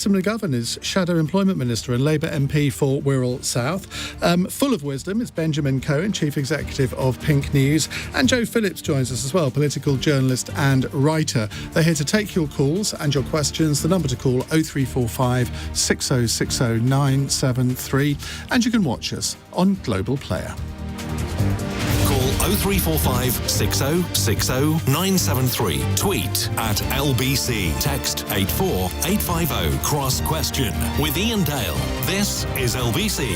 Alison McGovern is Shadow Employment Minister and Labour MP for Wirral South. Full of wisdom is Benjamin Cohen, Chief Executive of PinkNews. And Joe Phillips joins us as well, political journalist and writer. They're here to take your calls and your questions. The number to call 0345 6060 973. And you can watch us on Global Player. Call 0345 6060 973. Tweet at LBC. Text 84850. Cross question with Iain Dale. This is LBC.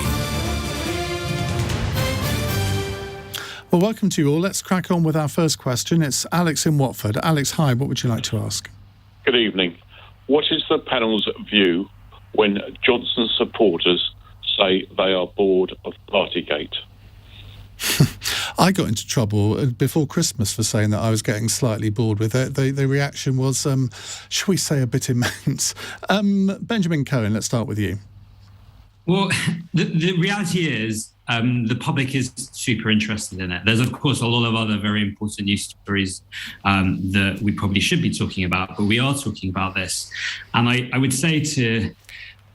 Well, welcome to you all. Let's crack on with our first question. It's Alex in Watford. Alex, hi. What would you like to ask? Good evening. What is the panel's view when Johnson supporters say they are bored of Partygate? I got into trouble before Christmas for saying that I was getting slightly bored with it. The reaction was, shall we say, a bit immense. Benjamin Cohen, let's start with you. Well, the reality is the public is super interested in it. There's, of course, a lot of other very important news stories that we probably should be talking about, but we are talking about this. And I would say to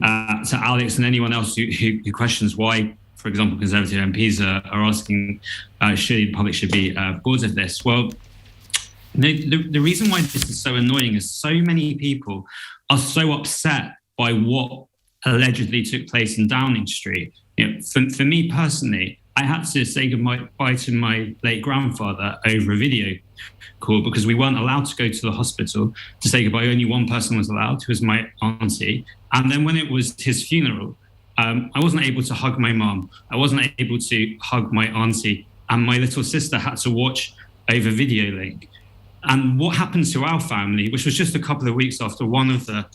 Alex and anyone else who questions why, for example, Conservative MPs are asking, surely the public should be bored of this. Well, the reason why this is so annoying is so many people are so upset by what allegedly took place in Downing Street. You know, for me personally, I had to say goodbye to my late grandfather over a video call because we weren't allowed to go to the hospital to say goodbye. Only one person was allowed, who was my auntie. And then when it was his funeral, I wasn't able to hug my mum. I wasn't able to hug my auntie. And my little sister had to watch over video link. And what happened to our family, which was just a couple of weeks after one of the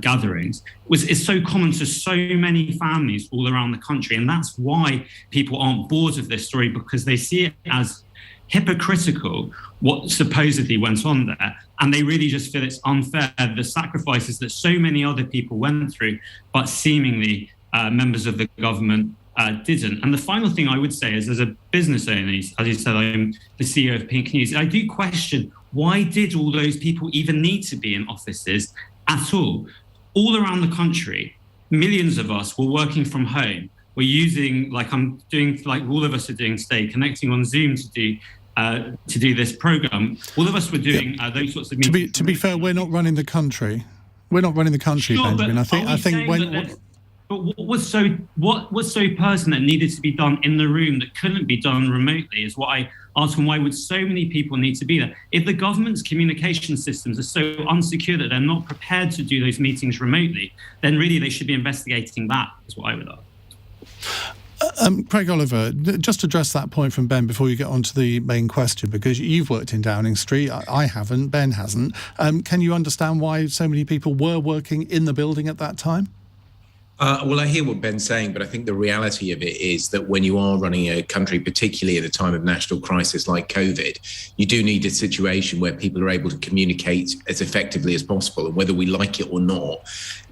gatherings, is so common to so many families all around the country. And that's why people aren't bored of this story, because they see it as hypocritical, what supposedly went on there. And they really just feel it's unfair, the sacrifices that so many other people went through, but seemingly members of the government didn't. And the final thing I would say is, as a business owner, as you said, I'm the CEO of PinkNews, I do question, why did all those people even need to be in offices at all? All around the country, millions of us were working from home. We're using, like I'm doing, like all of us are doing today, connecting on Zoom to do this program. All of us were doing those sorts of meetings. To be fair, we're not running the country. We're not running the country, sure, Benjamin. I think when. But what was so personal that needed to be done in the room that couldn't be done remotely is what I ask, and why would so many people need to be there? If the government's communication systems are so unsecure that they're not prepared to do those meetings remotely, then really they should be investigating that, is what I would ask. Craig Oliver, just address that point from Ben before you get on to the main question, because you've worked in Downing Street. I haven't, Ben hasn't. Can you understand why so many people were working in the building at that time? Well, I hear what Ben's saying, but I think the reality of it is that when you are running a country, particularly at a time of national crisis like COVID, you do need a situation where people are able to communicate as effectively as possible. And whether we like it or not,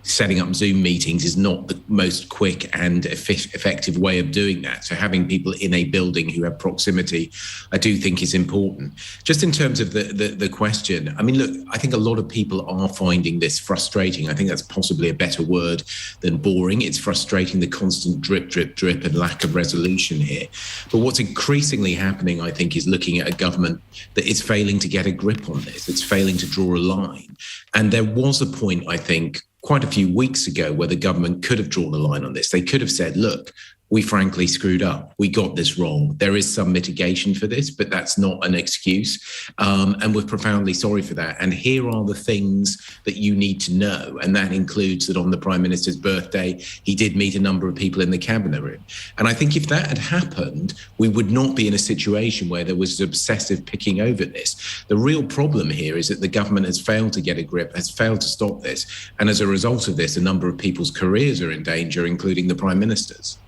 setting up Zoom meetings is not the most quick and effective way of doing that. So having people in a building who have proximity, I do think is important. Just in terms of the question, I mean, look, I think a lot of people are finding this frustrating. I think that's possibly a better word than boring. It's frustrating, the constant drip, drip, drip and lack of resolution here. But what's increasingly happening, I think, is looking at a government that is failing to get a grip on this. It's failing to draw a line. And there was a point, I think, quite a few weeks ago where the government could have drawn a line on this. They could have said, look, we frankly screwed up. We got this wrong. There is some mitigation for this, but that's not an excuse. And we're profoundly sorry for that. And here are the things that you need to know. And that includes that on the Prime Minister's birthday, he did meet a number of people in the cabinet room. And I think if that had happened, we would not be in a situation where there was obsessive picking over this. The real problem here is that the government has failed to get a grip, has failed to stop this. And as a result of this, a number of people's careers are in danger, including the Prime Minister's.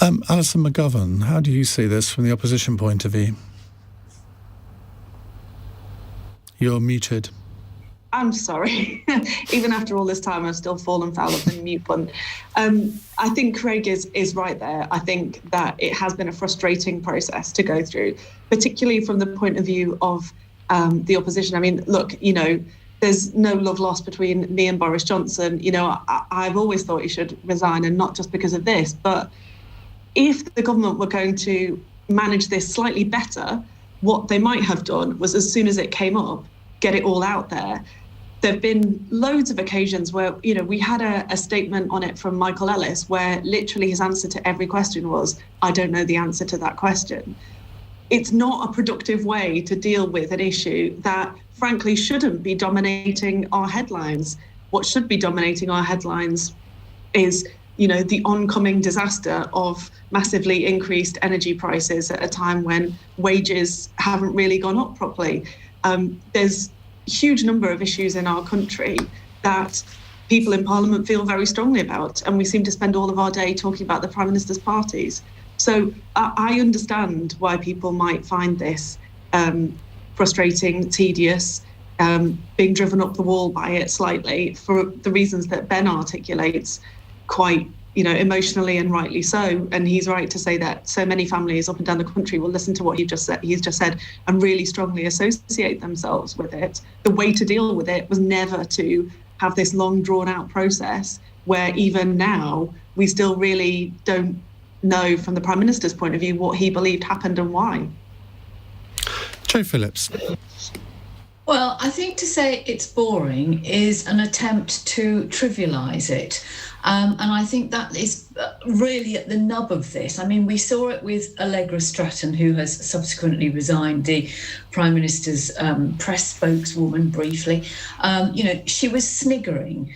Alison McGovern, how do you see this from the opposition point of view? You're muted. I'm sorry. Even after all this time, I've still fallen foul of the mute button. I think Craig is right there. I think that it has been a frustrating process to go through, particularly from the point of view of the opposition. I mean, look, you know, there's no love lost between me and Boris Johnson. You know, I've always thought he should resign, and not just because of this, but if the government were going to manage this slightly better, what they might have done was, as soon as it came up, get it all out there. There have been loads of occasions where, you know, we had a statement on it from Michael Ellis where literally his answer to every question was, I don't know the answer to that question. It's not a productive way to deal with an issue that, frankly, shouldn't be dominating our headlines. What should be dominating our headlines is, you know, the oncoming disaster of massively increased energy prices at a time when wages haven't really gone up properly. There's a huge number of issues in our country that people in Parliament feel very strongly about, and we seem to spend all of our day talking about the Prime Minister's parties. So I understand why people might find this frustrating, tedious, being driven up the wall by it slightly, for the reasons that Ben articulates quite, you know, emotionally and rightly so. And he's right to say that so many families up and down the country will listen to what he's just said and really strongly associate themselves with it. The way to deal with it was never to have this long drawn out process where even now we still really don't know from the Prime Minister's point of view what he believed happened and why. Jo Phillips. Well, I think to say it's boring is an attempt to trivialise it. And I think that is really at the nub of this. I mean, we saw it with Allegra Stratton, who has subsequently resigned, the Prime Minister's press spokeswoman briefly. You know, she was sniggering.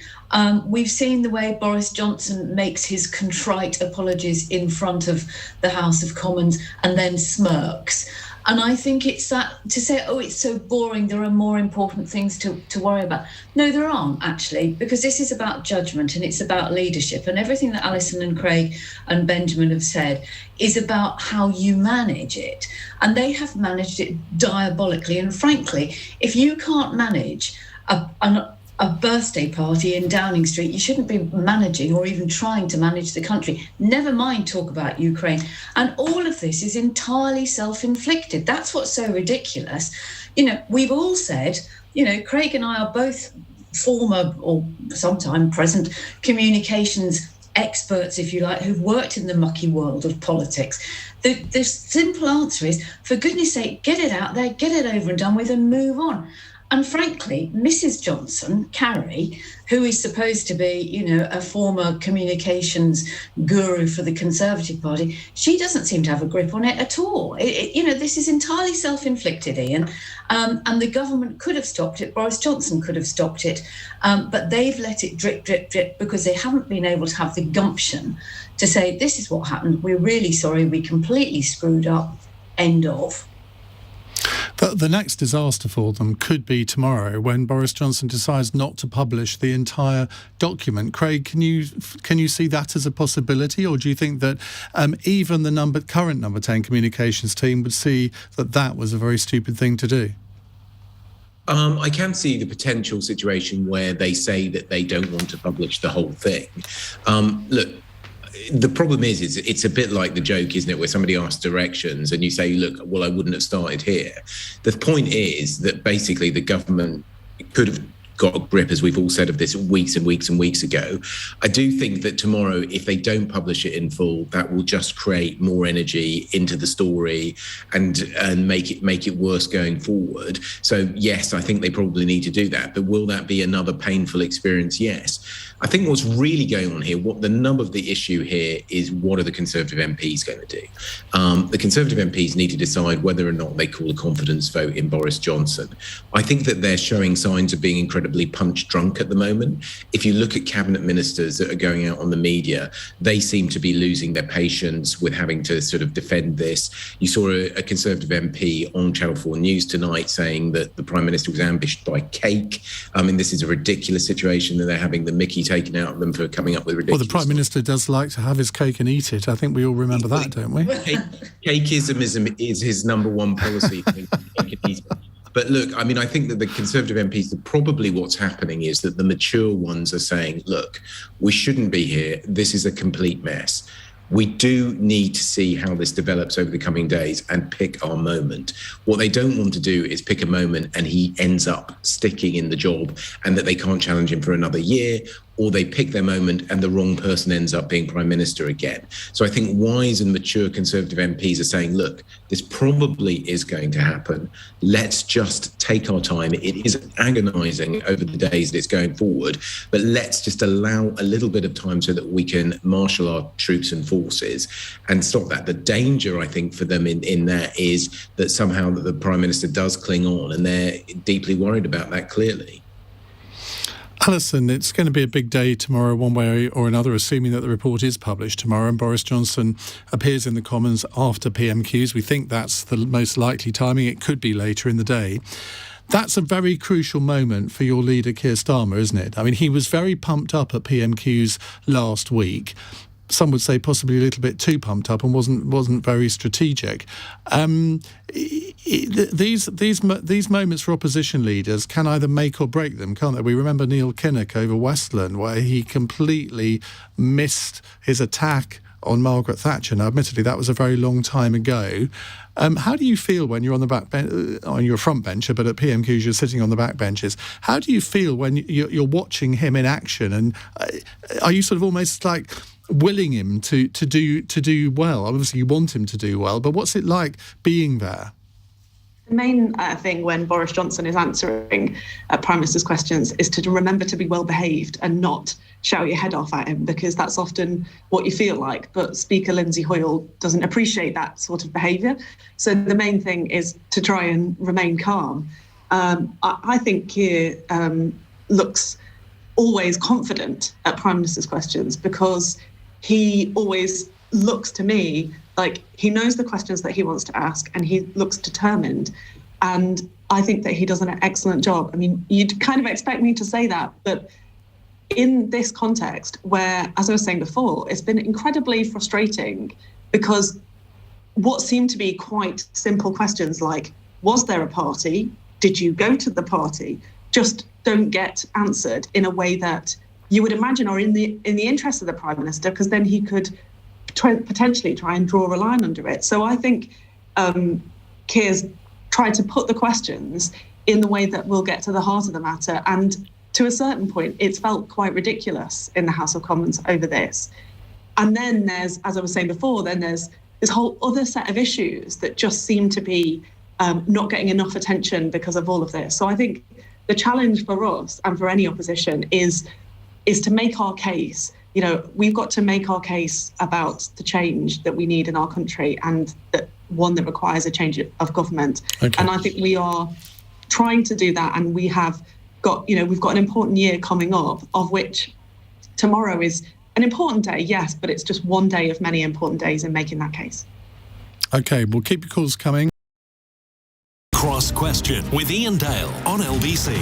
We've seen the way Boris Johnson makes his contrite apologies in front of the House of Commons and then smirks. And I think it's that to say, oh, it's so boring, there are more important things to worry about. No, there aren't, actually, because this is about judgment and it's about leadership. And everything that Alison and Craig and Benjamin have said is about how you manage it. And they have managed it diabolically. And frankly, if you can't manage a birthday party in Downing Street, you shouldn't be managing or even trying to manage the country. Never mind talk about Ukraine. And all of this is entirely self-inflicted. That's what's so ridiculous. You know, we've all said, you know, Craig and I are both former or sometime present communications experts, if you like, who've worked in the mucky world of politics. The simple answer is, for goodness sake, get it out there, get it over and done with and move on. And frankly, Mrs. Johnson, Carrie, who is supposed to be, you know, a former communications guru for the Conservative Party, she doesn't seem to have a grip on it at all. You know, this is entirely self-inflicted, Ian, and the government could have stopped it. Boris Johnson could have stopped it, but they've let it drip, drip, drip because they haven't been able to have the gumption to say, this is what happened. We're really sorry. We completely screwed up. End of. The next disaster for them could be tomorrow when Boris Johnson decides not to publish the entire document. Craig, can you see that as a possibility, or do you think that even the current number 10 communications team would see that was a very stupid thing to do? I can see the potential situation where they say that they don't want to publish the whole thing. Look, the problem is it's a bit like the joke, isn't it, where somebody asks directions and you say, look, well, I wouldn't have started here. The point is that basically the government could have got a grip, as we've all said, of this weeks and weeks and weeks ago. I do think that tomorrow, if they don't publish it in full, that will just create more energy into the story and make it worse going forward. So yes, I think they probably need to do that. But will that be another painful experience? Yes. I think what's really going on here, what the nub of the issue here is, what are the Conservative MPs going to do? The Conservative MPs need to decide whether or not they call a confidence vote in Boris Johnson. I think that they're showing signs of being incredibly punch drunk at the moment. If you look at cabinet ministers that are going out on the media, they seem to be losing their patience with having to sort of defend this. You saw a Conservative MP on Channel 4 News tonight saying that the Prime Minister was ambushed by cake. I mean, this is a ridiculous situation that they're having the Mickey taken out of them for coming up with ridiculous. Well, the Prime Minister does like to have his cake and eat it. I think we all remember that, don't we? Cakeism is his number one policy. But look, I mean, I think that the Conservative MPs, probably what's happening is that the mature ones are saying, look, we shouldn't be here. This is a complete mess. We do need to see how this develops over the coming days and pick our moment. What they don't want to do is pick a moment and he ends up sticking in the job and that they can't challenge him for another year, or they pick their moment and the wrong person ends up being Prime Minister again. So I think wise and mature Conservative MPs are saying, look, this probably is going to happen. Let's just take our time. It is agonising over the days that it's going forward, but let's just allow a little bit of time so that we can marshal our troops and forces and stop that. The danger, I think, for them in that is that somehow that the Prime Minister does cling on, and they're deeply worried about that, clearly. Alison, it's going to be a big day tomorrow, one way or another, assuming that the report is published tomorrow and Boris Johnson appears in the Commons after PMQs. We think that's the most likely timing. It could be later in the day. That's a very crucial moment for your leader, Keir Starmer, isn't it? I mean, he was very pumped up at PMQs last week. Some would say possibly a little bit too pumped up and wasn't very strategic. These moments for opposition leaders can either make or break them, can't they? We remember Neil Kinnock over Westland, where he completely missed his attack on Margaret Thatcher. Now, admittedly, that was a very long time ago. How do you feel when you're on the back you're a front bencher, but at PMQs you're sitting on the back benches? How do you feel when you're watching him in action? And are you sort of almost like willing him to do well? Obviously, you want him to do well, but what's it like being there? The main thing when Boris Johnson is answering Prime Minister's questions is to remember to be well behaved and not shout your head off at him, because that's often what you feel like. But Speaker Lindsay Hoyle doesn't appreciate that sort of behaviour. So the main thing is to try and remain calm. I think Keir looks always confident at Prime Minister's questions, because he always looks to me like he knows the questions that he wants to ask and he looks determined. And I think that he does an excellent job. I mean, you'd kind of expect me to say that, but in this context where, as I was saying before, it's been incredibly frustrating, because what seemed to be quite simple questions like, was there a party? Did you go to the party? Just don't get answered in a way that you would imagine are in the interest of the Prime Minister, because then he could potentially try and draw a line under it. So I think Keir's tried to put the questions in the way that will get to the heart of the matter. And to a certain point, it's felt quite ridiculous in the House of Commons over this. And then there's, as I was saying before, then there's this whole other set of issues that just seem to be not getting enough attention because of all of this. So I think the challenge for us and for any opposition is to make our case. You know, we've got to make our case about the change that we need in our country, and that one that requires a change of government. Okay. And I think we are trying to do that, and we have got, we've got an important year coming up, of which tomorrow is an important day, yes, but it's just one day of many important days in making that case. Okay, we'll keep your calls coming. Cross Question with Iain Dale on LBC.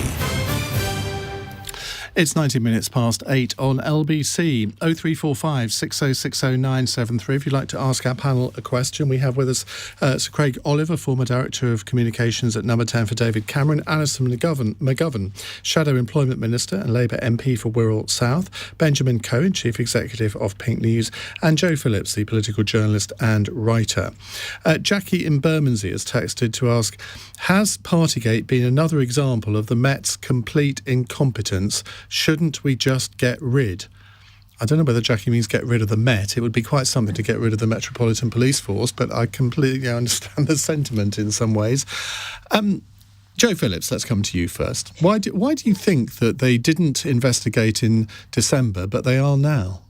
It's 90 minutes past 8 on LBC. 0345 6060 973. If you'd like to ask our panel a question, we have with us Sir Craig Oliver, former Director of Communications at Number 10 for David Cameron, Alison McGovern, Shadow Employment Minister and Labour MP for Wirral South, Benjamin Cohen, Chief Executive of PinkNews, and Joe Phillips, the political journalist and writer. Jackie in Bermondsey has texted to ask, has Partygate been another example of the Met's complete incompetence? Shouldn't we just get rid? I don't know whether Jackie means get rid of the Met. It would be quite something to get rid of the Metropolitan Police Force, but I completely understand the sentiment in some ways. Joe Phillips, let's come to you first. Why do you think that they didn't investigate in December, but they are now?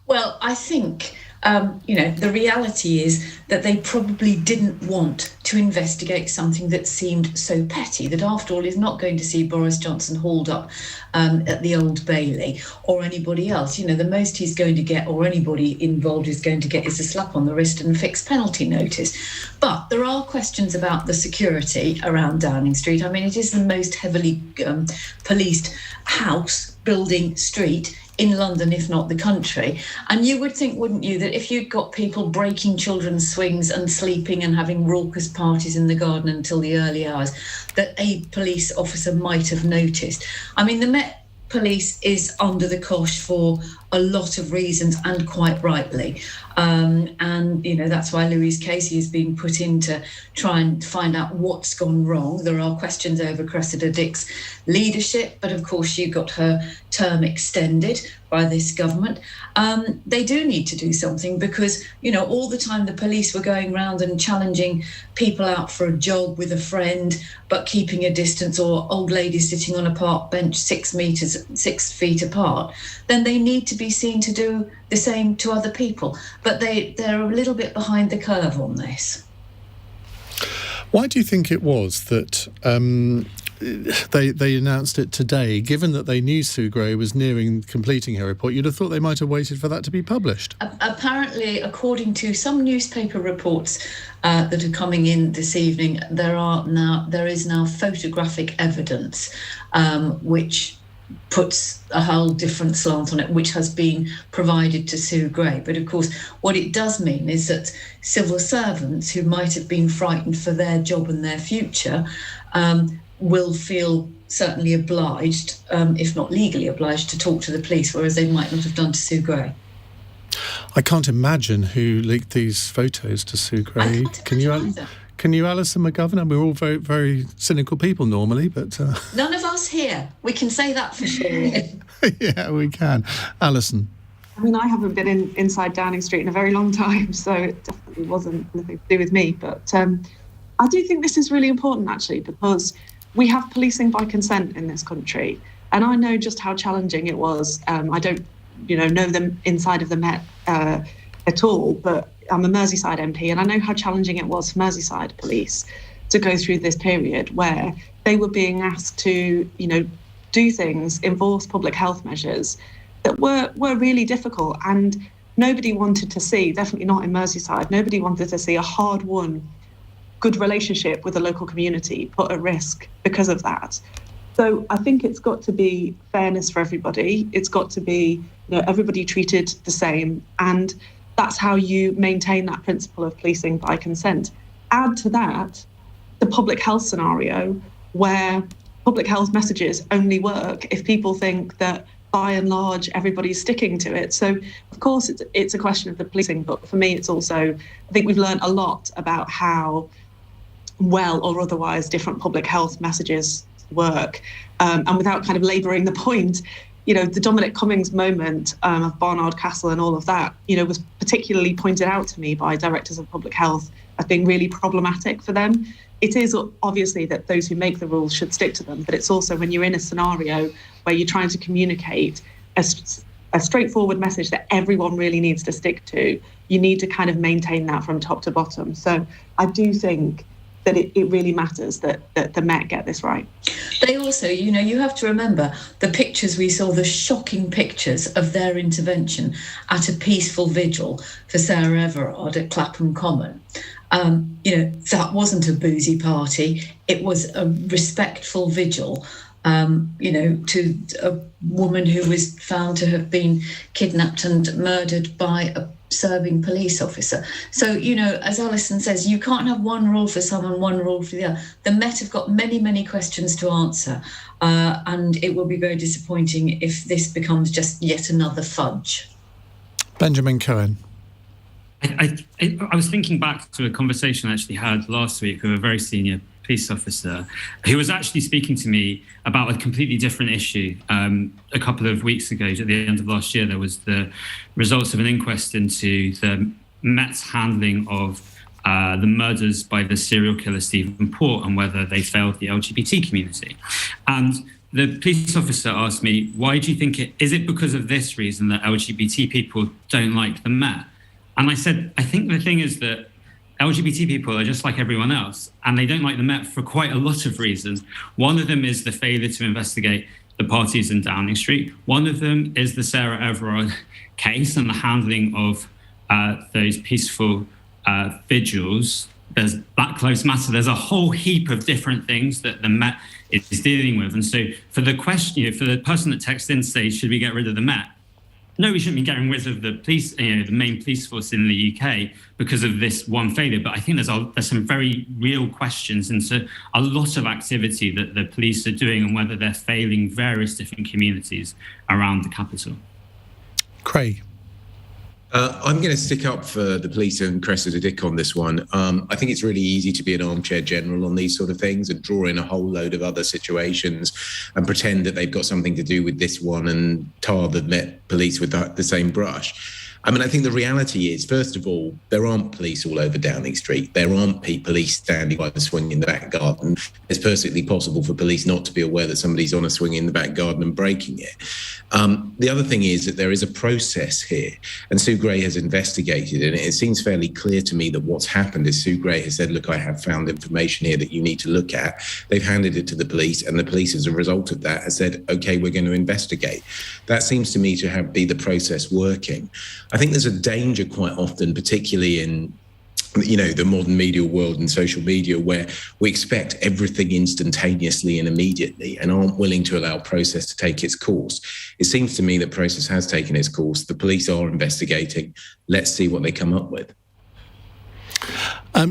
Well, I think the reality is that they probably didn't want to investigate something that seemed so petty, that after all is not going to see Boris Johnson hauled up at the Old Bailey or anybody else. The most he's going to get, or anybody involved is going to get, is a slap on the wrist and a fixed penalty notice. But there are questions about the security around Downing Street. I mean, it is the most heavily policed house, building, street in London, if not the country. And you would think, wouldn't you, that if you'd got people breaking children's swings and sleeping and having raucous parties in the garden until the early hours, that a police officer might have noticed. I mean, the Met police is under the cosh for a lot of reasons, and quite rightly. And, you know, that's why Louise Casey is being put in to try and find out what's gone wrong. There are questions over Cressida Dick's leadership, but of course she got her term extended by this government. They do need to do something because, you know, all the time the police were going around and challenging people out for a jog with a friend, but keeping a distance, or old ladies sitting on a park bench 6 feet apart, then they need to be seen to do the same to other people. But they're a little bit behind the curve on this. Why do you think it was that they announced it today, given that they knew Sue Gray was nearing completing her report? You'd have thought they might have waited for that to be published. Apparently, according to some newspaper reports that are coming in this evening, there is now photographic evidence which puts a whole different slant on it, which has been provided to Sue Gray. But of course, what it does mean is that civil servants who might have been frightened for their job and their future will feel certainly obliged, if not legally obliged, to talk to the police, whereas they might not have done to Sue Gray. I can't imagine who leaked these photos to Sue Gray. Can you, Alison McGovern? And we're all very, very cynical people normally, but... None of us here. We can say that for sure. Yeah, we can. Alison? I mean, I haven't been inside Downing Street in a very long time, so it definitely wasn't anything to do with me. But I do think this is really important, actually, because we have policing by consent in this country. And I know just how challenging it was. I don't, know them inside of the Met at all, but I'm a Merseyside MP, and I know how challenging it was for Merseyside police to go through this period where they were being asked to, do things, enforce public health measures that were really difficult. And nobody wanted to see, definitely not in Merseyside, nobody wanted to see a hard-won good relationship with the local community put at risk because of that. So I think it's got to be fairness for everybody. It's got to be, everybody treated the same. And that's how you maintain that principle of policing by consent. Add to that the public health scenario where public health messages only work if people think that by and large everybody's sticking to it. So of course it's a question of the policing, but for me it's also, I think we've learned a lot about how well or otherwise different public health messages work. And without kind of labouring the point, the Dominic Cummings moment of Barnard Castle and all of that, was particularly pointed out to me by directors of public health as being really problematic for them. It is obviously that those who make the rules should stick to them, but it's also when you're in a scenario where you're trying to communicate a straightforward message that everyone really needs to stick to, you need to kind of maintain that from top to bottom. So I do think that it really matters that the Met get this right. They also, you have to remember the pictures we saw, the shocking pictures of their intervention at a peaceful vigil for Sarah Everard at Clapham Common. That wasn't a boozy party. It was a respectful vigil, to a woman who was found to have been kidnapped and murdered by a serving police officer. So, as Alison says, you can't have one rule for someone, one rule for the other. The Met have got many, many questions to answer, and it will be very disappointing if this becomes just yet another fudge. Benjamin Cohen. I was thinking back to a conversation I actually had last week with a very senior police officer who was actually speaking to me about a completely different issue. A couple of weeks ago, at the end of last year, there was the results of an inquest into the Met's handling of the murders by the serial killer Stephen Port and whether they failed the LGBT community. And the police officer asked me, why do you think is it because of this reason that LGBT people don't like the Met? And I said, I think the thing is that LGBT people are just like everyone else, and they don't like the Met for quite a lot of reasons. One of them is the failure to investigate the parties in Downing Street. One of them is the Sarah Everard case and the handling of those peaceful vigils. There's Black Lives Matter. There's a whole heap of different things that the Met is dealing with. And so for the question, for the person that texted in to say, should we get rid of the Met? no, we shouldn't be getting rid of the police, the main police force in the UK because of this one failure. But I think there's some very real questions into a lot of activity that the police are doing and whether they're failing various different communities around the capital. Craig. I'm going to stick up for the police and Cressida Dick on this one. I think it's really easy to be an armchair general on these sort of things and draw in a whole load of other situations and pretend that they've got something to do with this one and tar the Met Police with the same brush. I mean, I think the reality is, first of all, there aren't police all over Downing Street. There aren't police standing by the swing in the back garden. It's perfectly possible for police not to be aware that somebody's on a swing in the back garden and breaking it. The other thing is that there is a process here, and Sue Gray has investigated it. It seems fairly clear to me that what's happened is Sue Gray has said, look, I have found information here that you need to look at. They've handed it to the police, and the police, as a result of that, has said, OK, we're going to investigate. That seems to me to be the process working. I think there's a danger quite often, particularly in the modern media world and social media, where we expect everything instantaneously and immediately and aren't willing to allow process to take its course. It seems to me that process has taken its course. The police are investigating. Let's see what they come up with.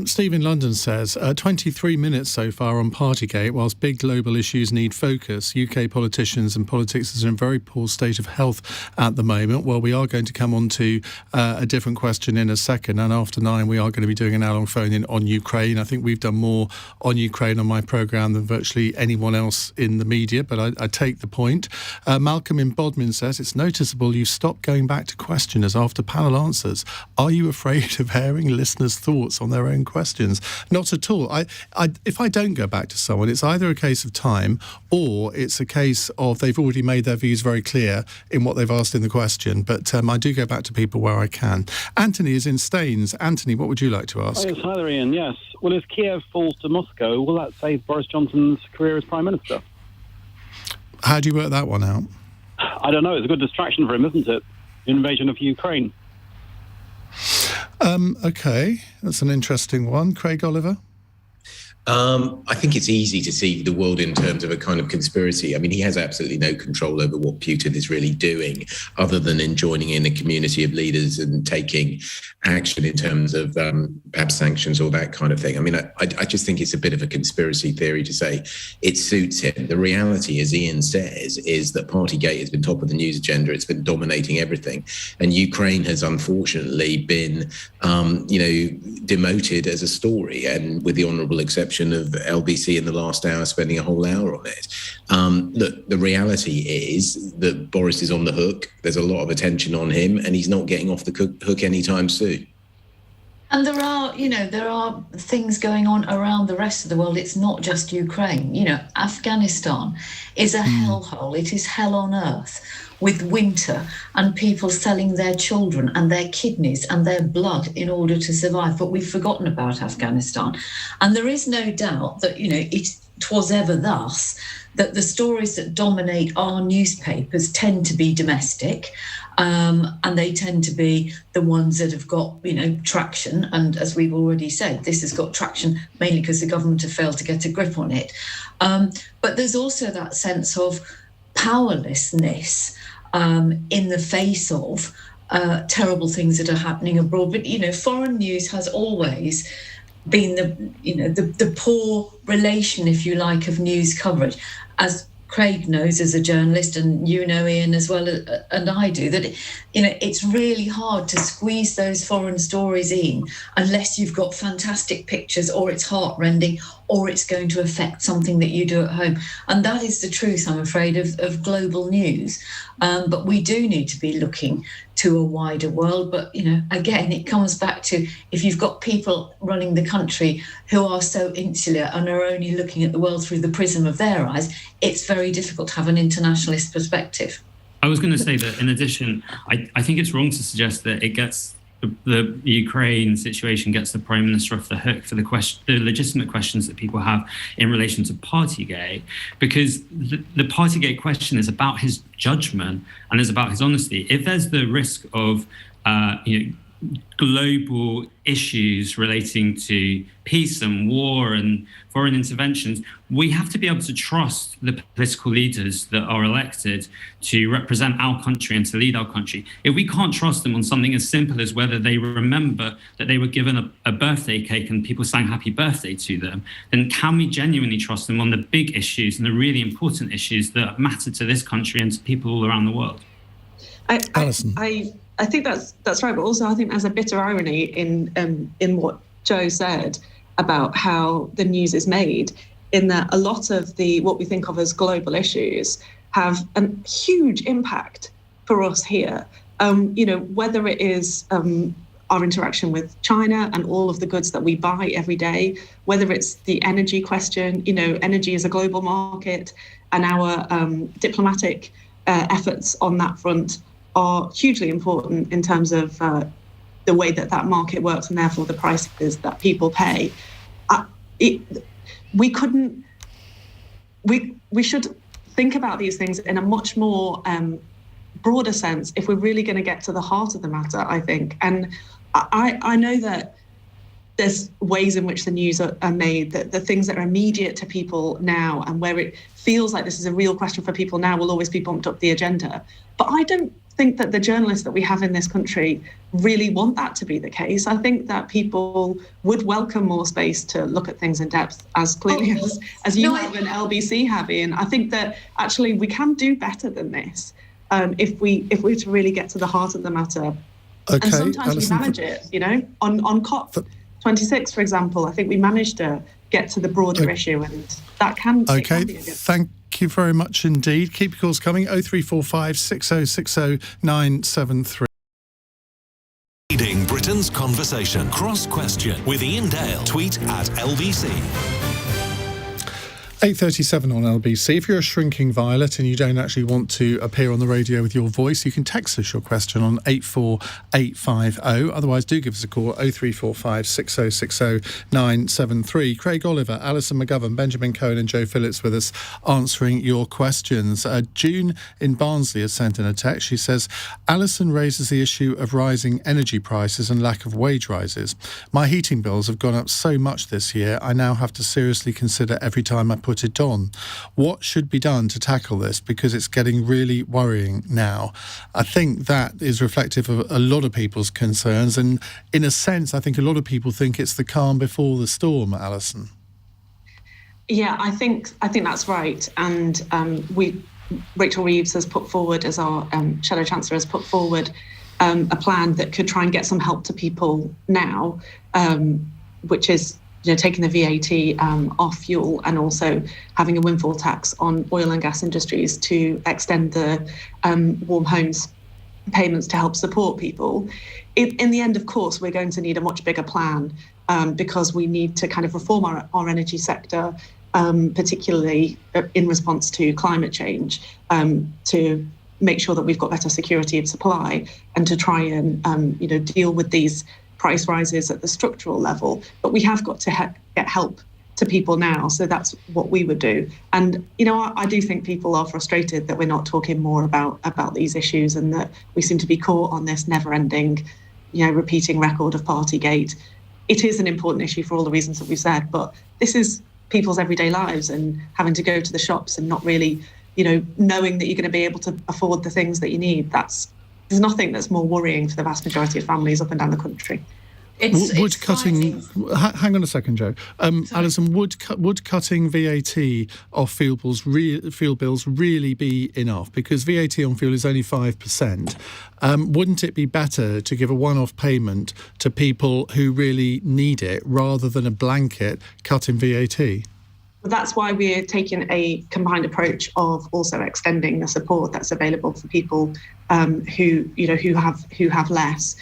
Steve in London says, 23 minutes so far on Partygate. Whilst big global issues need focus, UK politicians and politics are in a very poor state of health at the moment. Well, we are going to come on to a different question in a second. And after 9, we are going to be doing an hour-long phone-in on Ukraine. I think we've done more on Ukraine on my programme than virtually anyone else in the media, but I take the point. Malcolm in Bodmin says, it's noticeable you've stopped going back to questioners after panel answers. Are you afraid of hearing listeners' thoughts on their own questions? Not at all. If I don't go back to someone, it's either a case of time or it's a case of they've already made their views very clear in what they've asked in the question. But I do go back to people where I can. Anthony is in Staines. Anthony, what would you like to ask? Yes, hi there, Ian. Yes. Well, if Kiev falls to Moscow, will that save Boris Johnson's career as Prime Minister? How do you work that one out? I don't know. It's a good distraction for him, isn't it? The invasion of Ukraine. OK, that's an interesting one. Craig Oliver? I think it's easy to see the world in terms of a kind of conspiracy. I mean, he has absolutely no control over what Putin is really doing other than in joining in a community of leaders and taking action in terms of perhaps sanctions or that kind of thing. I mean, I just think it's a bit of a conspiracy theory to say it suits him. The reality, as Ian says, is that Partygate has been top of the news agenda. It's been dominating everything. And Ukraine has unfortunately been, demoted as a story, and with the honourable exception of LBC in the last hour spending a whole hour on it. Look, the reality is that Boris is on the hook. There's a lot of attention on him, and he's not getting off the hook anytime soon. And there are things going on around the rest of the world. It's not just Ukraine. Afghanistan is a hellhole. It is hell on earth, with winter and people selling their children and their kidneys and their blood in order to survive. But we've forgotten about Afghanistan. And there is no doubt that, it was ever thus, that the stories that dominate our newspapers tend to be domestic. And they tend to be the ones that have got, traction. And as we've already said, this has got traction mainly because the government have failed to get a grip on it. But there's also that sense of powerlessness in the face of terrible things that are happening abroad. But, foreign news has always been the poor relation, if you like, of news coverage. As Craig knows as a journalist, and Ian as well, and I do, that it's really hard to squeeze those foreign stories in unless you've got fantastic pictures, or it's heartrending, or it's going to affect something that you do at home. And that is the truth, I'm afraid, of global news. But we do need to be looking to a wider world. But, again, it comes back to, if you've got people running the country who are so insular and are only looking at the world through the prism of their eyes, it's very difficult to have an internationalist perspective. I was going to say that, in addition, I think it's wrong to suggest that it gets the Ukraine situation gets the Prime Minister off the hook for the legitimate questions that people have in relation to Partygate, because the Partygate question is about his judgment and is about his honesty. If there's the risk of global issues relating to peace and war and foreign interventions, we have to be able to trust the political leaders that are elected to represent our country and to lead our country. If we can't trust them on something as simple as whether they remember that they were given a birthday cake and people sang happy birthday to them, then can we genuinely trust them on the big issues and the really important issues that matter to this country and to people all around the world? Alison. I think that's right, but also I think there's a bitter irony in what Joe said about how the news is made, in that a lot of what we think of as global issues have a huge impact for us here. Whether it is our interaction with China and all of the goods that we buy every day, whether it's the energy question, energy is a global market, and our diplomatic efforts on that front are hugely important in terms of the way that market works and therefore the prices that people pay. We should think about these things in a much more broader sense if we're really going to get to the heart of the matter, I think. And I know that there's ways in which the news are made, that the things that are immediate to people now and where it feels like this is a real question for people now will always be bumped up the agenda. But I don't think that the journalists that we have in this country really want that to be the case. I think that people would welcome more space to look at things in depth, as clearly as you have and LBC have, Iain. I think that actually we can do better than this if we're to really get to the heart of the matter. Okay, and sometimes Alison, we manage it, on COP26, for example. I think we managed to get to the broader issue, and that can be a good. Thank you very much indeed. Keep your calls coming. 0345 6060 973. Leading Britain's conversation. Cross Question with Iain Dale. Tweet at LBC. 8:37 on LBC. If you're a shrinking violet and you don't actually want to appear on the radio with your voice, you can text us your question on 84850. Otherwise, do give us a call, 0345 6060 973. Craig Oliver, Alison McGovern, Benjamin Cohen and Joe Phillips with us answering your questions. June in Barnsley has sent in a text. She says, Alison raises the issue of rising energy prices and lack of wage rises. My heating bills have gone up so much this year, I now have to seriously consider every time I put it on. What should be done to tackle this? Because it's getting really worrying now. I think that is reflective of a lot of people's concerns, and in a sense, I think a lot of people think it's the calm before the storm, Alison. Yeah, I think that's right. And Rachel Reeves has put forward, as our Shadow Chancellor has put forward, a plan that could try and get some help to people now, which is taking the VAT off fuel and also having a windfall tax on oil and gas industries to extend the warm homes payments to help support people. In the end, of course, we're going to need a much bigger plan because we need to kind of reform our energy sector, particularly in response to climate change, to make sure that we've got better security of supply and to try and deal with these price rises at the structural level. But we have got to get help to people now. So that's what we would do. And, I do think people are frustrated that we're not talking more about these issues and that we seem to be caught on this never-ending, repeating record of Partygate. It is an important issue for all the reasons that we've said, but this is people's everyday lives and having to go to the shops and not really, knowing that you're going to be able to afford the things that you need. There's nothing that's more worrying for the vast majority of families up and down the country. Would cutting? Hang on a second, Joe. Alison, would cutting VAT off fuel bills really be enough? Because VAT on fuel is only 5%. Wouldn't it be better to give a one-off payment to people who really need it rather than a blanket cut in VAT? That's why we're taking a combined approach of also extending the support that's available for people who have less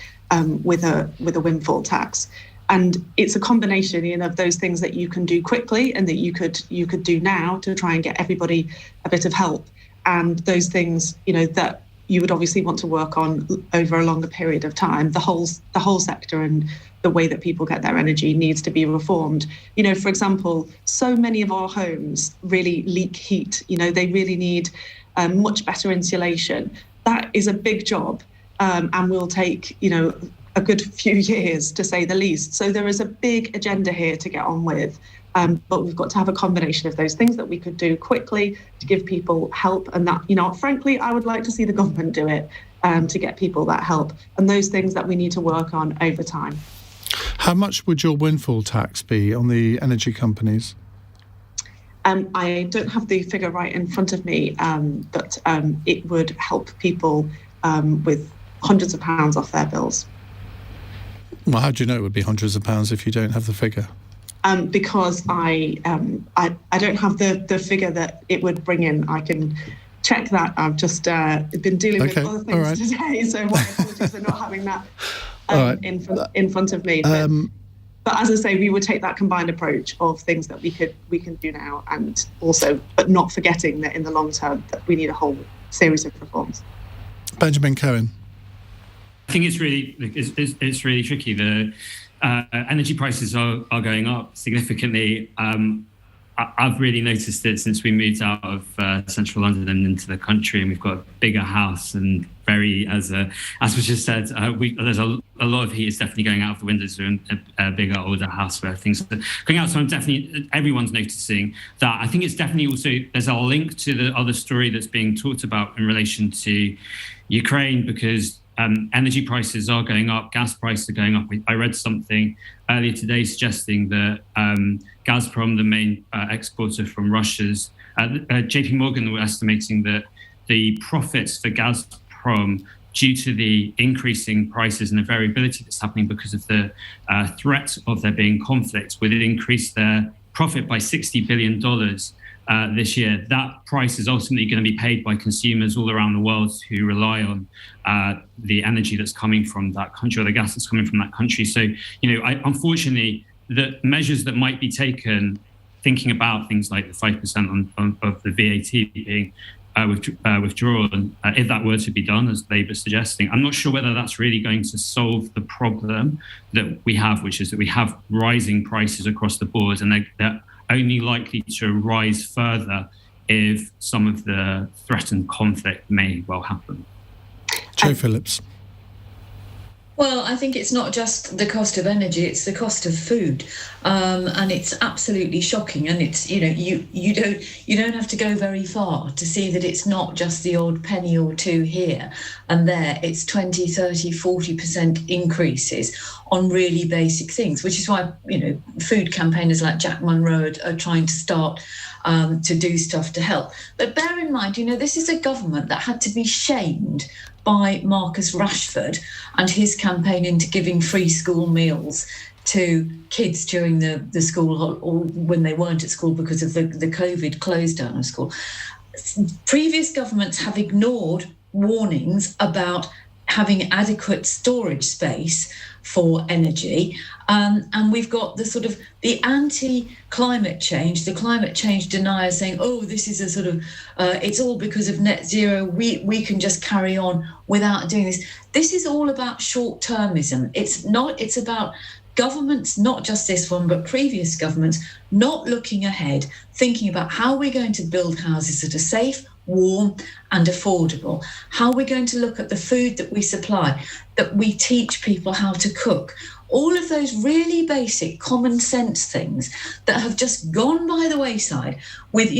with a windfall tax. And it's a combination of those things that you can do quickly and that you could do now to try and get everybody a bit of help, and those things that you would obviously want to work on over a longer period of time. The whole sector and the way that people get their energy needs to be reformed. For example, so many of our homes really leak heat. They really need much better insulation. That is a big job and will take, a good few years, to say the least. So there is a big agenda here to get on with. But we've got to have a combination of those things that we could do quickly to give people help. And that, frankly, I would like to see the government do it to get people that help. And those things that we need to work on over time. How much would your windfall tax be on the energy companies? I don't have the figure right in front of me, but it would help people with hundreds of pounds off their bills. Well, how do you know it would be hundreds of pounds if you don't have the figure? Because I don't have the figure that it would bring in. I can check that. I've just been dealing with other things today, so my apologies for not having that in front of me. But as I say, we would take that combined approach of things that we can do now, and also, but not forgetting that in the long term that we need a whole series of reforms. Benjamin Cohen. I think it's really tricky. The energy prices are going up significantly. I've really noticed it since we moved out of central London and into the country, and we've got a bigger house and as was just said, there's a lot of heat is definitely going out of the windows in a bigger, older house where things are going out. So everyone's noticing that. I think it's definitely also, there's a link to the other story that's being talked about in relation to Ukraine, because energy prices are going up, gas prices are going up. I read something earlier today suggesting that Gazprom, the main exporter from Russia's, JP Morgan were estimating that the profits for Gazprom, due to the increasing prices and the variability that's happening because of the threat of there being conflict, would increase their profit by $60 billion this year. That price is ultimately going to be paid by consumers all around the world who rely on the energy that's coming from that country, or the gas that's coming from that country. So, unfortunately, the measures that might be taken, thinking about things like the 5% of the VAT being withdrawn, if that were to be done, as Labour suggesting, I'm not sure whether that's really going to solve the problem that we have, which is that we have rising prices across the board, and they're only likely to rise further if some of the threatened conflict may well happen. Joe Phillips. Well, I think it's not just the cost of energy; it's the cost of food, and it's absolutely shocking. And it's you don't have to go very far to see that it's not just the odd penny or two here and there. It's 20, 30, 40% increases on really basic things, which is why food campaigners like Jack Monroe are trying to start to do stuff to help. But bear in mind, this is a government that had to be shamed by Marcus Rashford and his campaign into giving free school meals to kids during the school, or when they weren't at school because of the COVID close down of school. Previous governments have ignored warnings about having adequate storage space for energy, and we've got the anti-climate change, the climate change deniers saying, this is a sort of it's all because of net zero, we can just carry on without doing this. This is all about short-termism. It's about governments, not just this one, but previous governments, not looking ahead, thinking about how we're going to build houses that are safe, warm and affordable, how we're going to look at the food that we supply, that we teach people how to cook. All of those really basic common sense things that have just gone by the wayside with,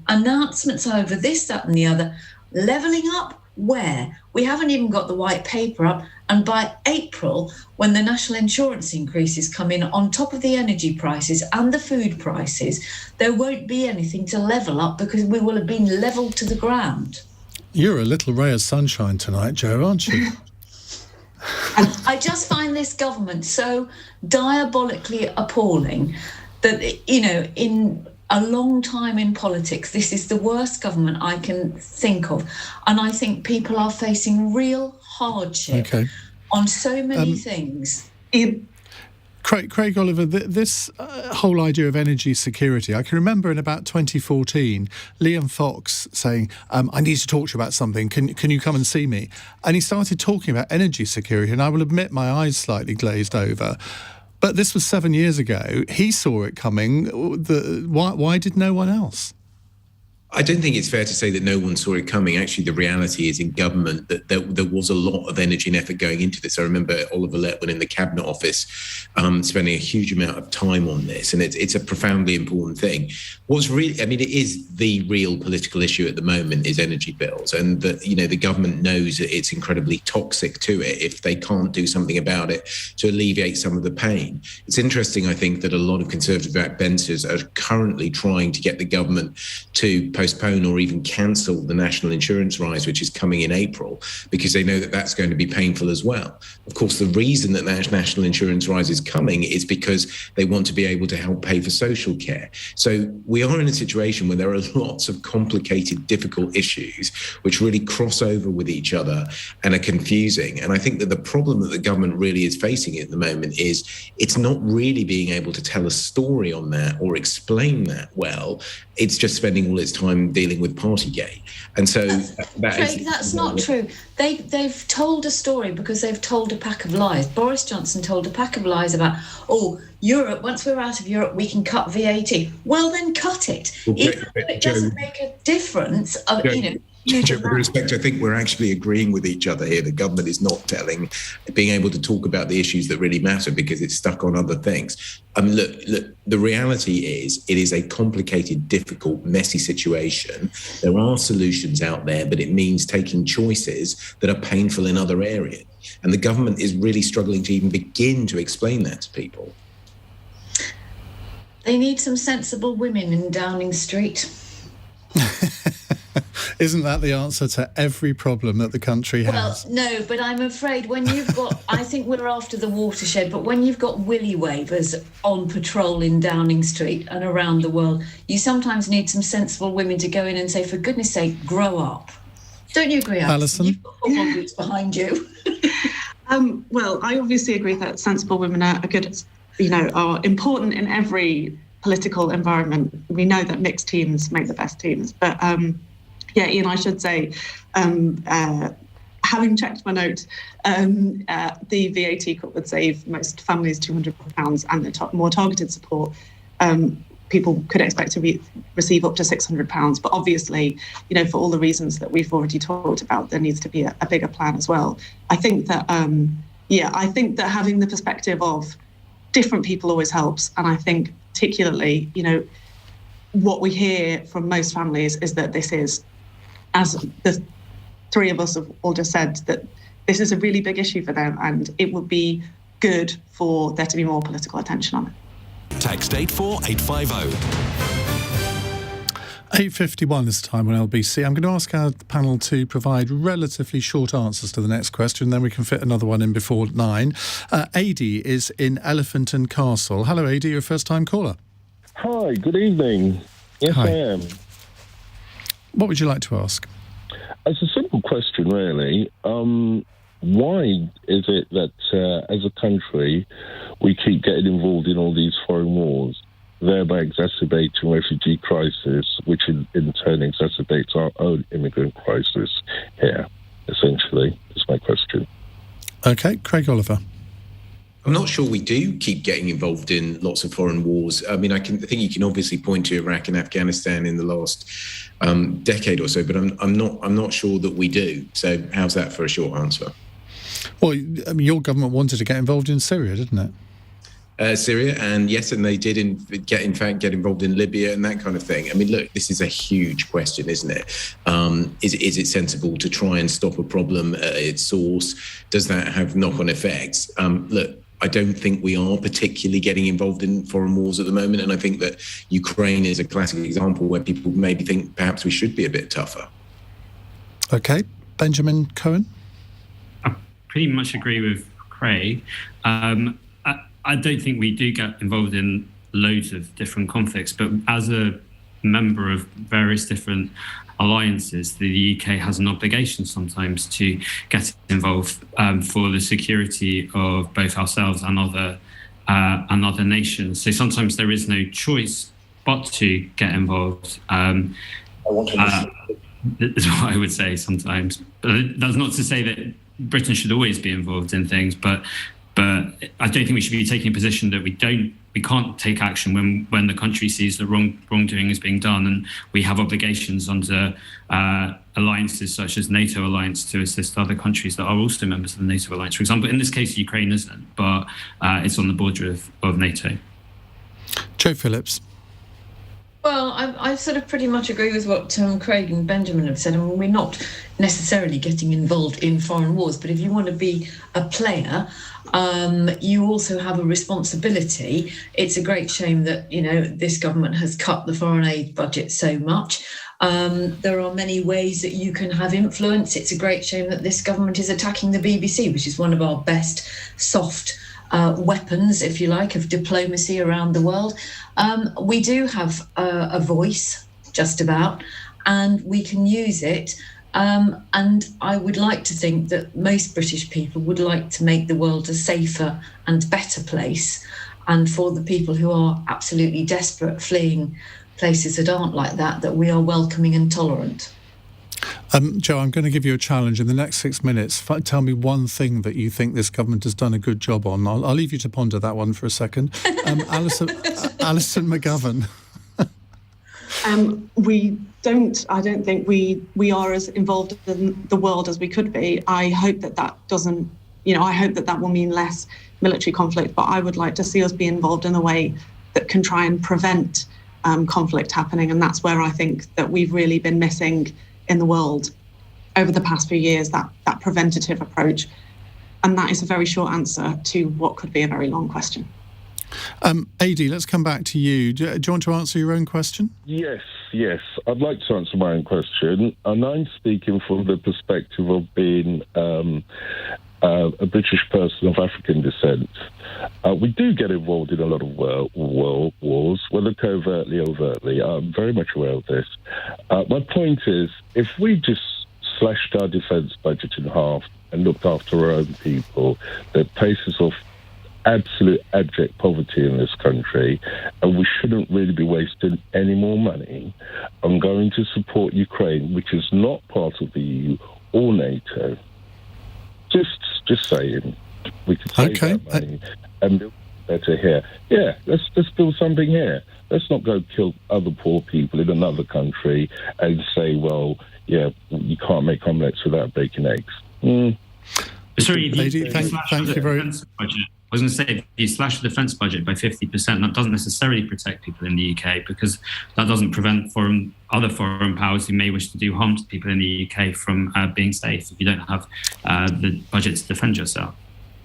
announcements over this, that and the other. Levelling up where? We haven't even got the white paper up, and by April, when the national insurance increases come in on top of the energy prices and the food prices, there won't be anything to level up because we will have been levelled to the ground. You're a little ray of sunshine tonight, Jo, aren't you? I just find this government so diabolically appalling that, in a long time in politics, this is the worst government I can think of. And I think people are facing real hardship on so many things. Craig Oliver, this whole idea of energy security, I can remember in about 2014, Liam Fox saying, I need to talk to you about something, can you come and see me? And he started talking about energy security, and I will admit my eyes slightly glazed over. But this was 7 years ago. He saw it coming. Why did no one else? I don't think it's fair to say that no one saw it coming. Actually, the reality is in government that there was a lot of energy and effort going into this. I remember Oliver Letwin in the Cabinet Office spending a huge amount of time on this, and it's a profoundly important thing. What's really, I mean, it is the real political issue at the moment is energy bills, and the government knows that it's incredibly toxic to it if they can't do something about it to alleviate some of the pain. It's interesting, I think, that a lot of Conservative backbenchers are currently trying to get the government to postpone or even cancel the national insurance rise, which is coming in April, because they know that that's going to be painful as well. Of course, the reason that national insurance rise is coming is because they want to be able to help pay for social care. So we are in a situation where there are lots of complicated, difficult issues which really cross over with each other and are confusing. And I think that the problem that the government really is facing at the moment is it's not really being able to tell a story on that or explain that well. It's just spending all its time dealing with Partygate. And so that's not true. They've told a story because they've told a pack of lies. Boris Johnson told a pack of lies about, Europe, once we're out of Europe, we can cut VAT. Well, then cut it. Even though it doesn't make a difference, with respect, I think we're actually agreeing with each other here. The government is not being able to talk about the issues that really matter because it's stuck on other things. Look, the reality is it is a complicated, difficult, messy situation. There are solutions out there, but it means taking choices that are painful in other areas. And the government is really struggling to even begin to explain that to people. They need some sensible women in Downing Street. Isn't that the answer to every problem that the country has? Well, no, but I'm afraid when you've got, I think we're after the watershed, but when you've got willy wavers on patrol in Downing Street and around the world, you sometimes need some sensible women to go in and say, for goodness sake, grow up. Don't you agree, Alison? You've got football boots behind you. Well, I obviously agree that sensible women are good, are important in every political environment. We know that mixed teams make the best teams, but Iain, I should say, having checked my note, the VAT cut would save most families £200, and the more targeted support, people could expect to receive up to £600. But obviously, for all the reasons that we've already talked about, there needs to be a bigger plan as well. I think that, having the perspective of different people always helps. And I think particularly, what we hear from most families is that this is, as the three of us have all just said, that this is a really big issue for them, and it would be good for there to be more political attention on it. Text 84850. 8:51 is the time on LBC. I'm going to ask our panel to provide relatively short answers to the next question, then we can fit another one in before 9. Adi is in Elephant and Castle. Hello, Adi, you're a first-time caller. Hi, good evening. Yes, Hi. I am. What would you like to ask? It's a simple question, really. Why is it that, as a country, we keep getting involved in all these foreign wars, thereby exacerbating refugee crisis, which in turn exacerbates our own immigrant crisis here, essentially, is my question. OK, Craig Oliver. I'm not sure we do keep getting involved in lots of foreign wars. I mean, I think you can obviously point to Iraq and Afghanistan in the last decade or so, but I'm not sure that we do. So how's that for a short answer? Well, I mean, your government wanted to get involved in Syria, didn't it? Syria, and yes, and they did get involved in Libya and that kind of thing. I mean, look, this is a huge question, isn't it? Is it sensible to try and stop a problem at its source? Does that have knock-on effects? Look, I don't think we are particularly getting involved in foreign wars at the moment, and I think that Ukraine is a classic example where people maybe think perhaps we should be a bit tougher. OK, Benjamin Cohen. I pretty much agree with Craig. I don't think we do get involved in loads of different conflicts, but as a member of various different alliances, the UK has an obligation sometimes to get involved for the security of both ourselves and other nations. So sometimes there is no choice but to get involved. That's what I would say sometimes. But that's not to say that Britain should always be involved in things, but I don't think we should be taking a position that we don't we can't take action when the country sees the wrongdoing is being done, and we have obligations under alliances such as NATO alliance to assist other countries that are also members of the NATO alliance. For example, in this case, Ukraine isn't, but it's on the border of NATO. Joe Phillips. Well, I sort of pretty much agree with what Craig and Benjamin have said. I mean, we're not necessarily getting involved in foreign wars, but if you want to be a player, you also have a responsibility. It's a great shame that, this government has cut the foreign aid budget so much. There are many ways that you can have influence. It's a great shame that this government is attacking the BBC, which is one of our best soft weapons, if you like, of diplomacy around the world. We do have a voice, just about, and we can use it. And I would like to think that most British people would like to make the world a safer and better place. And for the people who are absolutely desperate, fleeing places that aren't like that we are welcoming and tolerant. Joe, I'm going to give you a challenge. In the next 6 minutes, tell me one thing that you think this government has done a good job on. I'll leave you to ponder that one for a second. Alison McGovern. I don't think we are as involved in the world as we could be. I hope that doesn't, I hope that will mean less military conflict, but I would like to see us be involved in a way that can try and prevent conflict happening. And that's where I think that we've really been missing in the world over the past few years, that preventative approach. And that is a very short answer to what could be a very long question. AD, let's come back to you. Do you want to answer your own question? Yes. I'd like to answer my own question. And I'm speaking from the perspective of being a British person of African descent. We do get involved in a lot of world wars, whether covertly or overtly. I'm very much aware of this. My point is, if we just slashed our defence budget in half and looked after our own people, the places of absolute abject poverty in this country, and we shouldn't really be wasting any more money on going to support Ukraine, which is not part of the EU or NATO. Just saying, we could save that money and build better here. Yeah, let's build something here. Let's not go kill other poor people in another country and say, well, yeah, you can't make omelettes without breaking eggs. Sorry, thank you very much. I was going to say, if you slash the defence budget by 50%, that doesn't necessarily protect people in the UK, because that doesn't prevent other foreign powers who may wish to do harm to people in the UK from being safe if you don't have the budget to defend yourself.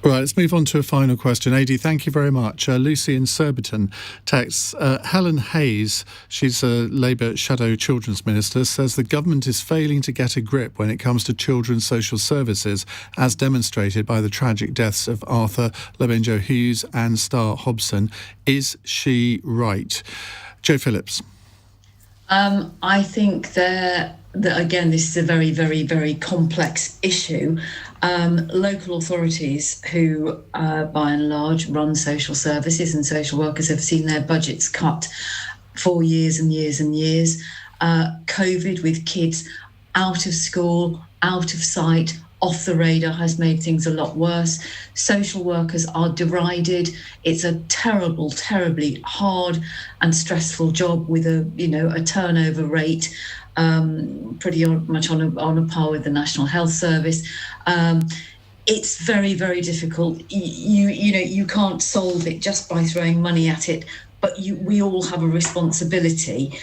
Right, let's move on to a final question. AD, thank you very much. Lucy in Surbiton texts, Helen Hayes, she's a Labour Shadow Children's Minister, says the government is failing to get a grip when it comes to children's social services, as demonstrated by the tragic deaths of Arthur Labenjo Hughes and Star Hobson. Is she right? Joe Phillips. I think that again, this is a very, very, very complex issue. Local authorities who, by and large, run social services and social workers have seen their budgets cut for years and years and years. COVID, with kids out of school, out of sight, off the radar, has made things a lot worse. Social workers are derided. It's a terribly hard and stressful job with a turnover rate pretty much on a par with the National Health Service. It's very, very difficult. You can't solve it just by throwing money at it, but we all have a responsibility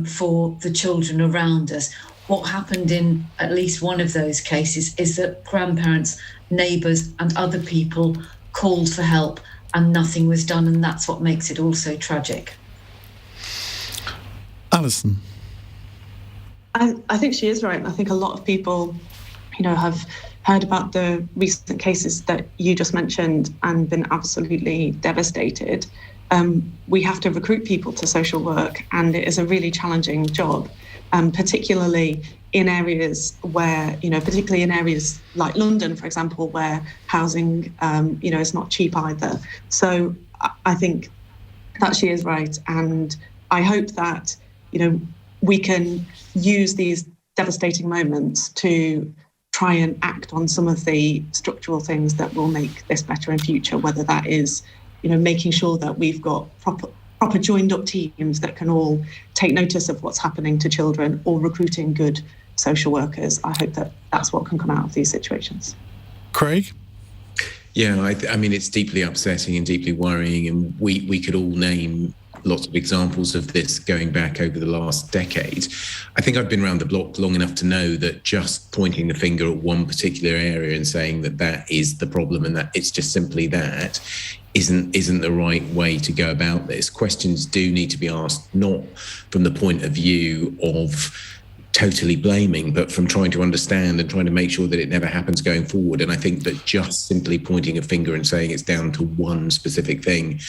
for the children around us. What happened in at least one of those cases is that grandparents, neighbours and other people called for help and nothing was done, and that's what makes it all so tragic. Alison. I think she is right. I think a lot of people, have heard about the recent cases that you just mentioned and been absolutely devastated. We have to recruit people to social work, and it is a really challenging job. Particularly in areas where, particularly in areas like London, for example, where housing, is not cheap either. So I think that she is right. And I hope that, we can use these devastating moments to try and act on some of the structural things that will make this better in future, whether that is making sure that we've got proper joined up teams that can all take notice of what's happening to children, or recruiting good social workers. I hope that that's what can come out of these situations. Craig? Yeah, I mean, it's deeply upsetting and deeply worrying, and we could all name lots of examples of this going back over the last decade. I think I've been around the block long enough to know that just pointing the finger at one particular area and saying that is the problem and that it's just simply that isn't the right way to go about this. Questions do need to be asked, not from the point of view of totally blaming, but from trying to understand and trying to make sure that it never happens going forward. And I think that just simply pointing a finger and saying it's down to one specific thing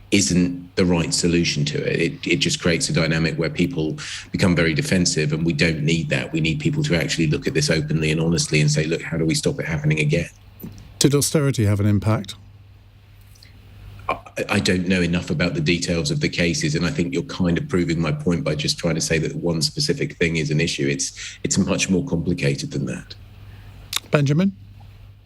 isn't the right solution to it. It just creates a dynamic where people become very defensive, and we don't need that. We need people to actually look at this openly and honestly and say, look, how do we stop it happening again? Did austerity have an impact? I don't know enough about the details of the cases, and I think you're kind of proving my point by just trying to say that one specific thing is an issue. It's much more complicated than that. Benjamin?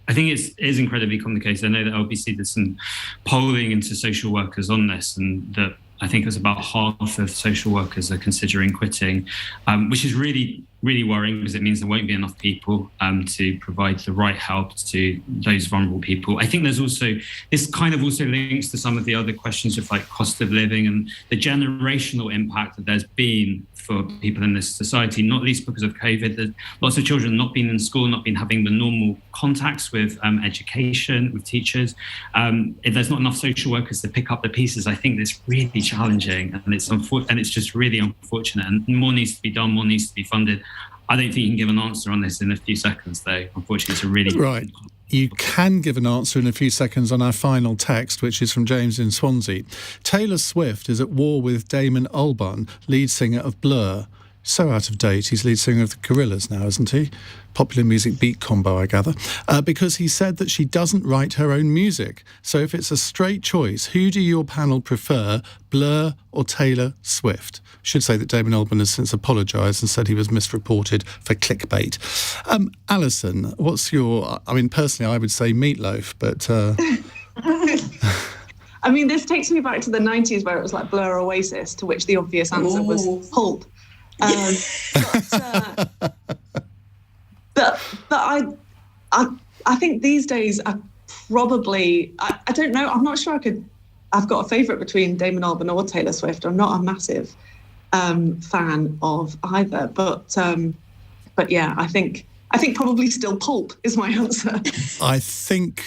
I think it is incredibly complicated. I know that LBC did some polling into social workers on this, and that I think it's about half of social workers are considering quitting, which is really, really worrying, because it means there won't be enough people to provide the right help to those vulnerable people. I think this kind of also links to some of the other questions of like cost of living and the generational impact that there's been for people in this society, not least because of COVID. There's lots of children not being in school, not been having the normal contacts with education, with teachers. If there's not enough social workers to pick up the pieces, I think it's really challenging, and it's just really unfortunate, and more needs to be done, more needs to be funded. I don't think you can give an answer on this in a few seconds, though. Unfortunately, it's a really... Right. You can give an answer in a few seconds on our final text, which is from James in Swansea. Taylor Swift is at war with Damon Albarn, lead singer of Blur. So out of date. He's lead singer of the Gorillaz now, isn't he? Popular music beat combo, I gather. Because he said that she doesn't write her own music. So if it's a straight choice, who do your panel prefer, Blur or Taylor Swift? Should say that Damon Albarn has since apologised and said he was misreported for clickbait. Alison, what's your... I mean, personally, I would say Meatloaf, but... I mean, this takes me back to the 90s where it was like Blur or Oasis, to which the obvious answer was Pulp. But I think these days I probably I don't know. I'm not sure I've got a favourite between Damon Albarn or Taylor Swift. I'm not a massive fan of either, but yeah, I think probably still Pulp is my answer. I think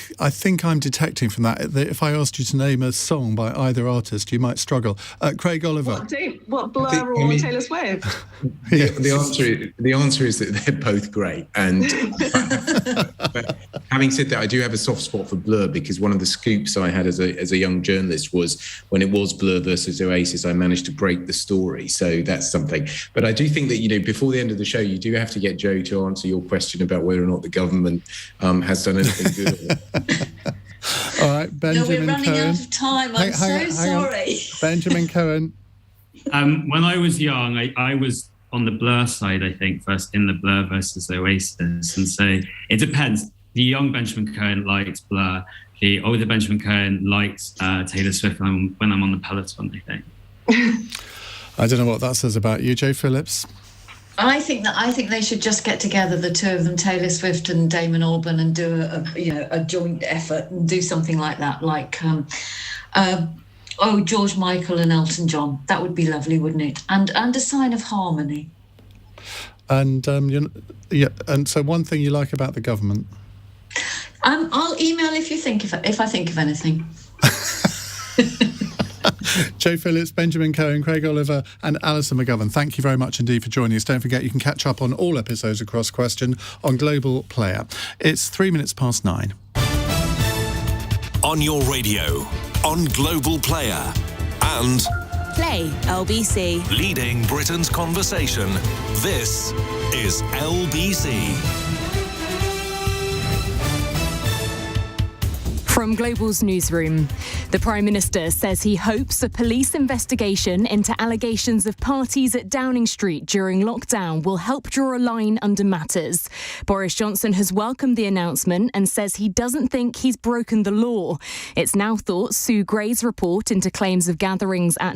I'm detecting from that if I asked you to name a song by either artist, you might struggle. Craig Oliver. What Blur or Taylor Swift? Yeah, the answer is that they're both great. And but having said that, I do have a soft spot for Blur, because one of the scoops I had as a young journalist was when it was Blur versus Oasis, I managed to break the story. So that's something. But I do think that, before the end of the show, you do have to get Joe to answer your question about whether or not the government has done anything good. All right, Benjamin we're running Cohen. out of time. I'm so sorry. Benjamin Cohen. When I was young, I was on the Blur side, I think, first in the Blur versus Oasis. And so it depends. The young Benjamin Cohen liked Blur. The older Benjamin Cohen liked Taylor Swift when I'm on the Peloton, I think. I don't know what that says about you, Joe Phillips. I think they should just get together, the two of them, Taylor Swift and Damon Albarn, and do a joint effort and do something like that, like George Michael and Elton John. That would be lovely, wouldn't it? And a sign of harmony. And and so one thing you like about the government? I'll email if I think of anything. Joe Phillips, Benjamin Cohen, Craig Oliver and Alison McGovern, thank you very much indeed for joining us. Don't forget you can catch up on all episodes of Cross Question on Global Player. It's 9:03. On your radio, on Global Player and Play LBC. Leading Britain's conversation. This is LBC. From Global's newsroom, the Prime Minister says he hopes a police investigation into allegations of parties at Downing Street during lockdown will help draw a line under matters. Boris Johnson has welcomed the announcement and says he doesn't think he's broken the law. It's now thought Sue Gray's report into claims of gatherings at